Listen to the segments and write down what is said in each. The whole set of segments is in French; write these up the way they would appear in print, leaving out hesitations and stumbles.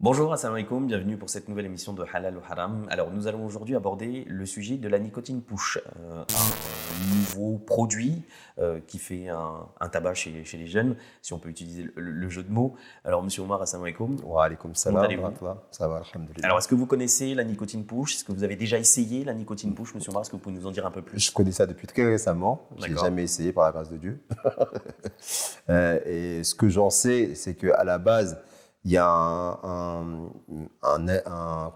Bonjour, assalamu alaikum, bienvenue pour cette nouvelle émission de Halal ou Haram. Alors nous allons aujourd'hui aborder le sujet de la nicotine push, un nouveau produit qui fait un tabac chez les jeunes, si on peut utiliser le jeu de mots. Alors monsieur Omar, assalamu alaikum. Wa alaikum Comment salam, allez-vous? rahmatullah. Ça va, alhamdulillah. Alors est-ce que vous connaissez la nicotine push? Est-ce que vous avez déjà essayé la nicotine push, monsieur Omar? Est-ce que vous pouvez nous en dire un peu plus? Je connais ça depuis très récemment. Je n'ai D'accord. jamais essayé par la grâce de Dieu. Et ce que j'en sais, c'est qu'à la base, il y a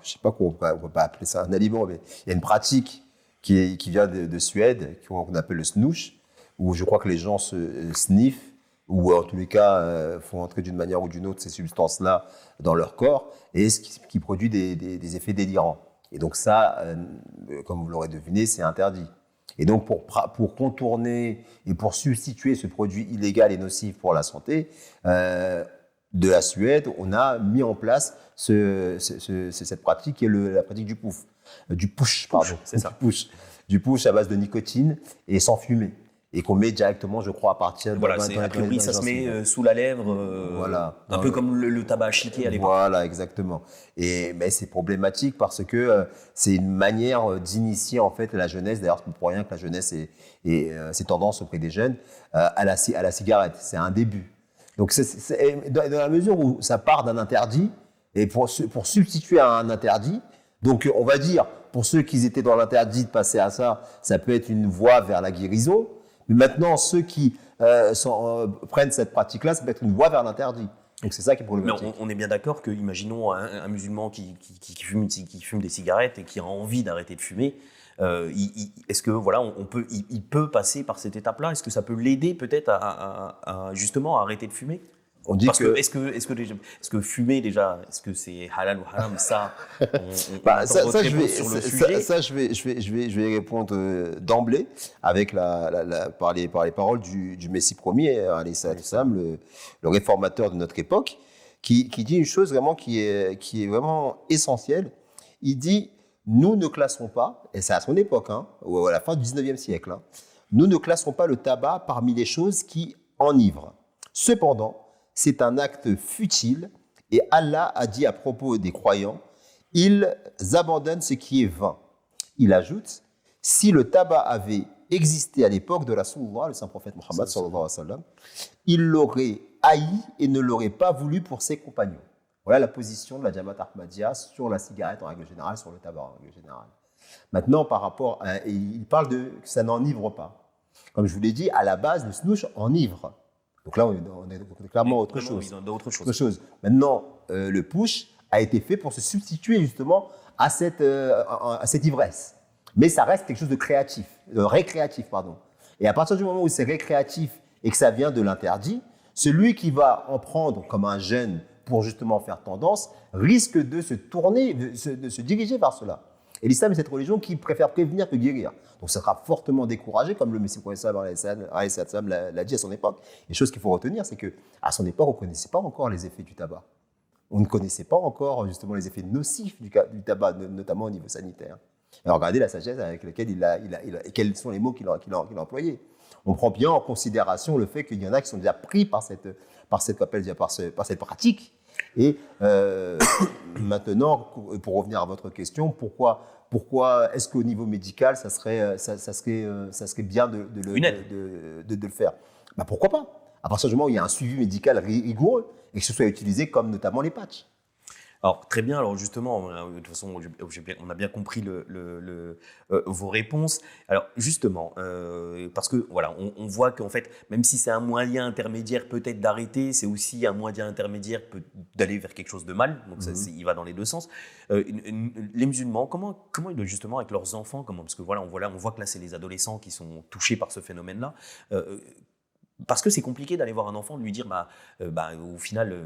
je sais pas comment on peut pas appeler ça un aliment, mais il y a une pratique qui vient de Suède, qu'on appelle le snoosh, où je crois que les gens se sniffent, ou en tous les cas font entrer d'une manière ou d'une autre ces substances-là dans leur corps, et ce qui produit des effets délirants. Et donc ça, comme vous l'aurez deviné, c'est interdit. Et donc pour contourner et pour substituer ce produit illégal et nocif pour la santé, de la Suède, on a mis en place cette pratique qui est la pratique du push, c'est ça. Du push à base de nicotine et sans fumer, et qu'on met directement, je crois, à partir de Voilà, a priori ça se met sous la lèvre, voilà, un peu comme le tabac chiqué à l'époque. Voilà, exactement. Mais c'est problématique parce que c'est une manière d'initier en fait la jeunesse. D'ailleurs, c'est pour rien que la jeunesse c'est tendance auprès des jeunes à la cigarette. C'est un début. Donc, dans la mesure où ça part d'un interdit, et pour substituer à un interdit, donc on va dire, pour ceux qui étaient dans l'interdit de passer à ça, ça peut être une voie vers la guérison. Mais maintenant, ceux qui prennent cette pratique-là, ça peut être une voie vers l'interdit. Donc c'est ça qui est problématique. Mais on est bien d'accord que, imaginons un musulman qui fume des cigarettes et qui a envie d'arrêter de fumer. Est-ce que voilà, il peut passer par cette étape-là? Est-ce que ça peut l'aider peut-être à justement arrêter de fumer? On dit est-ce que fumer déjà, est-ce que c'est halal ou haram? Ça, je vais répondre d'emblée avec par les paroles du Messie premier, alayhi salam, le réformateur de notre époque, qui dit une chose vraiment qui est vraiment essentielle. Il dit: nous ne classons pas, et c'est à son époque, à la fin du 19e siècle, nous ne classons pas le tabac parmi les choses qui enivrent. Cependant, c'est un acte futile, et Allah a dit à propos des croyants: ils abandonnent ce qui est vain. Il ajoute: si le tabac avait existé à l'époque de Rasulullah, le saint prophète Mohammed sallallahu alayhi wa sallam, il l'aurait haï et ne l'aurait pas voulu pour ses compagnons. Voilà la position de la Jamaat Ahmadiyya sur la cigarette en règle générale, sur le tabac en règle générale. Maintenant, il parle que ça n'enivre pas. Comme je vous l'ai dit, à la base, le snoosh enivre. Donc là, on est clairement autre chose. Maintenant, le push a été fait pour se substituer justement à cette ivresse. Mais ça reste quelque chose de récréatif. Et à partir du moment où c'est récréatif et que ça vient de l'interdit, celui qui va en prendre comme un jeune pour justement faire tendance risque de se tourner, de se diriger vers cela. Et l'islam est cette religion qui préfère prévenir que guérir. Donc ça sera fortement découragé, comme le Messie l'a dit à son époque. Et chose qu'il faut retenir, c'est qu'à son époque, on ne connaissait pas encore les effets du tabac. On ne connaissait pas encore justement les effets nocifs du tabac, notamment au niveau sanitaire. Alors regardez la sagesse avec laquelle quels sont les mots qu'il a employés. On prend bien en considération le fait qu'il y en a qui sont déjà pris par cette pratique. Et maintenant, pour revenir à votre question, pourquoi est-ce qu'au niveau médical, ça serait bien de le faire? Pourquoi pas? À partir du moment où il y a un suivi médical rigoureux et que ce soit utilisé comme notamment les patchs. Alors très bien, alors justement, de toute façon, on a bien compris vos réponses. Alors justement, parce que voilà, on voit qu'en fait, même si c'est un moyen intermédiaire peut-être d'arrêter, c'est aussi un moyen intermédiaire d'aller vers quelque chose de mal. Donc il va dans les deux sens. Les musulmans, comment ils doivent justement avec leurs enfants, parce que voilà, on voit que là c'est les adolescents qui sont touchés par ce phénomène-là. Parce que c'est compliqué d'aller voir un enfant, de lui dire au final,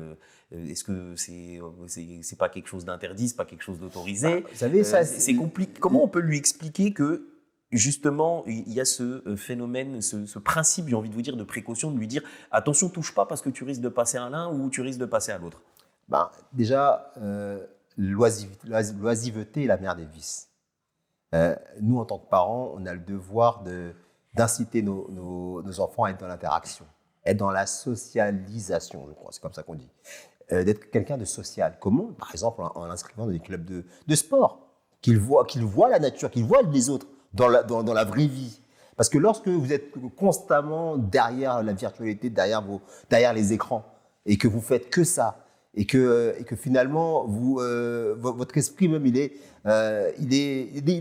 est-ce que c'est pas quelque chose d'interdit, c'est pas quelque chose d'autorisé? Vous savez, ça, c'est compliqué. Comment on peut lui expliquer que justement il y a ce phénomène, ce principe, j'ai envie de vous dire, de précaution, de lui dire attention, touche pas parce que tu risques de passer à l'un ou tu risques de passer à l'autre? Déjà, l'oisiveté est la mère des vices. Nous, en tant que parents, on a le devoir d'inciter nos enfants à être dans l'interaction, être dans la socialisation, je crois, c'est comme ça qu'on dit. d'être quelqu'un de social. Comment? Par exemple, en l'inscrivant dans des clubs de sport, qu'il voit la nature, qu'il voit les autres dans la vraie vie. Parce que lorsque vous êtes constamment derrière la virtualité, derrière les écrans, et que vous faites que ça, et que finalement, votre esprit même, il est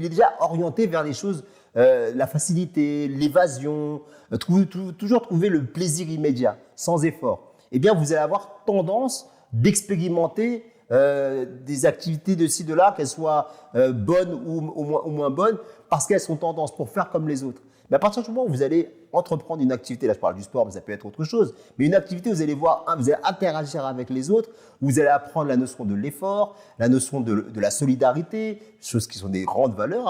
déjà orienté vers les choses, la facilité, l'évasion, toujours trouver le plaisir immédiat, sans effort. Eh bien, vous allez avoir tendance d'expérimenter des activités de ci, de là, qu'elles soient bonnes ou moins bonnes, parce qu'elles sont tendances pour faire comme les autres. Mais à partir du moment où vous allez entreprendre une activité, là je parle du sport, mais ça peut être autre chose, mais une activité où vous allez vous allez interagir avec les autres, où vous allez apprendre la notion de l'effort, la notion de la solidarité, choses qui sont des grandes valeurs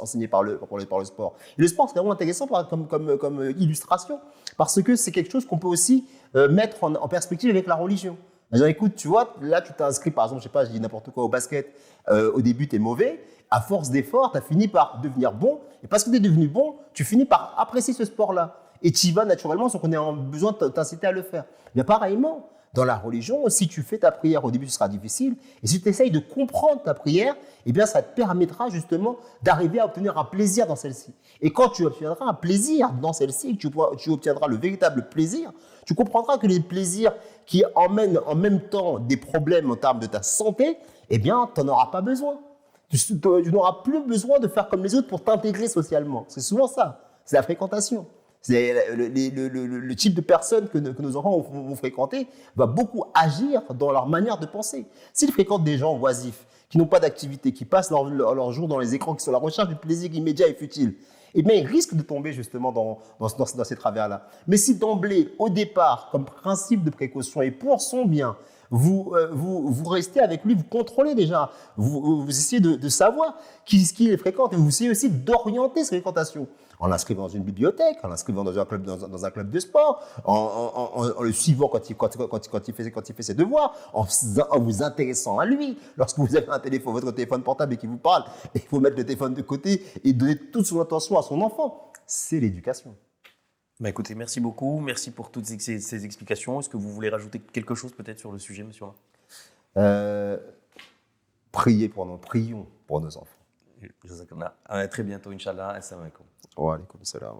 enseignées par le sport. Et le sport, c'est vraiment intéressant comme illustration, parce que c'est quelque chose qu'on peut aussi mettre en perspective avec la religion. Genre, écoute, tu vois, là tu t'es inscrit, par exemple, je sais pas, je dis n'importe quoi au basket, au début tu es mauvais, à force d'efforts, tu as fini par devenir bon. Et parce que tu es devenu bon, tu finis par apprécier ce sport-là. Et tu y vas naturellement sans qu'on ait besoin de t'inciter à le faire. Mais pareillement, dans la religion, si tu fais ta prière, au début, ce sera difficile. Et si tu essayes de comprendre ta prière, eh bien, ça te permettra justement d'arriver à obtenir un plaisir dans celle-ci. Et quand tu obtiendras un plaisir dans celle-ci, et que tu obtiendras le véritable plaisir, tu comprendras que les plaisirs qui emmènent en même temps des problèmes en termes de ta santé, eh bien, tu n'en auras pas besoin. Tu n'auras plus besoin de faire comme les autres pour t'intégrer socialement. C'est souvent ça, c'est la fréquentation. C'est le type de personnes que nos enfants vont fréquenter va beaucoup agir dans leur manière de penser. S'ils fréquentent des gens oisifs, qui n'ont pas d'activité, qui passent leur jour dans les écrans, qui sont à la recherche du plaisir immédiat et futile, eh bien, ils risquent de tomber justement dans ces travers-là. Mais si d'emblée, au départ, comme principe de précaution et pour son bien, vous restez avec lui, vous contrôlez déjà, vous essayez de savoir qui il fréquente et vous essayez aussi d'orienter ses fréquentations. En l'inscrivant dans une bibliothèque, en l'inscrivant dans un club de sport, en le suivant quand il fait ses devoirs, en vous intéressant à lui. Lorsque vous avez votre téléphone portable et qu'il vous parle, il faut mettre le téléphone de côté et donner toute son attention à son enfant. C'est l'éducation. Bah écoutez, merci beaucoup. Merci pour toutes ces explications. Est-ce que vous voulez rajouter quelque chose peut-être sur le sujet, monsieur Alain? Prions pour nos enfants. Jazakallah. À très bientôt, Inch'Allah. Assalamu alaikum. Wa alaikum salam.